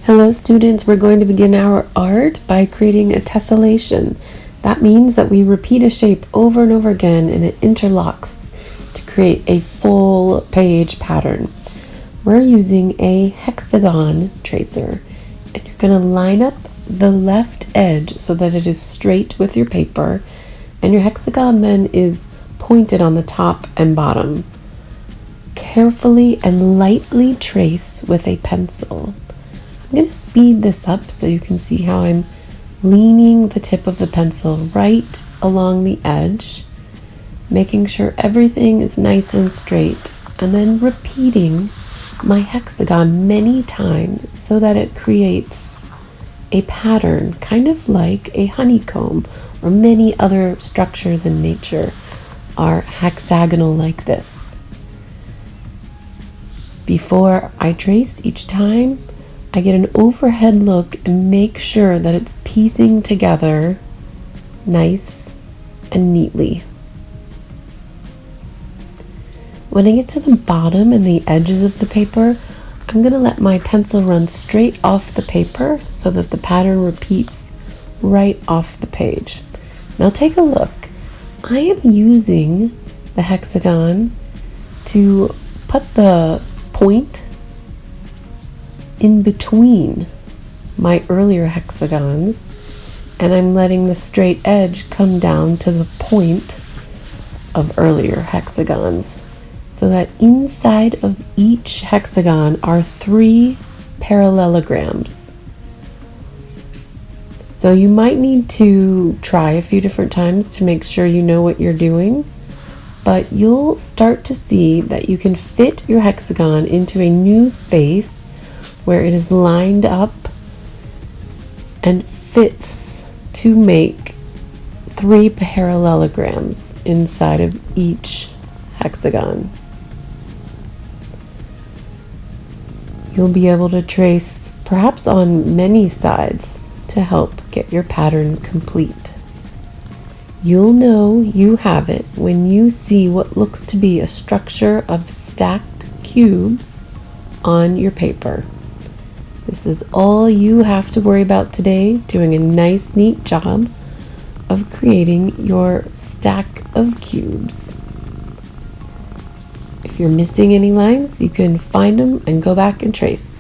Hello students, we're going to begin our art by creating a tessellation. That means that we repeat a shape over and over again and it interlocks to create a full page pattern. We're using a hexagon tracer and you're going to line up the left edge so that it is straight with your paper, and your hexagon then is pointed on the top and bottom. Carefully and lightly trace with a pencil. I'm going to speed this up so you can see how I'm leaning the tip of the pencil right along the edge, making sure everything is nice and straight, and then repeating my hexagon many times so that it creates a pattern, kind of like a honeycomb, or many other structures in nature are hexagonal like this. Before I trace each time, I get an overhead look and make sure that it's piecing together nice and neatly. When I get to the bottom and the edges of the paper, I'm going to let my pencil run straight off the paper so that the pattern repeats right off the page. Now take a look. I am using the hexagon to put the point in between my earlier hexagons, and I'm letting the straight edge come down to the point of earlier hexagons, so that inside of each hexagon are 3 parallelograms. So you might need to try a few different times to make sure you know what you're doing, but you'll start to see that you can fit your hexagon into a new space where it is lined up and fits to make 3 parallelograms inside of each hexagon. You'll be able to trace perhaps on many sides to help get your pattern complete. You'll know you have it when you see what looks to be a structure of stacked cubes on your paper. This is all you have to worry about today, doing a nice, neat job of creating your stack of cubes. If you're missing any lines, you can find them and go back and trace.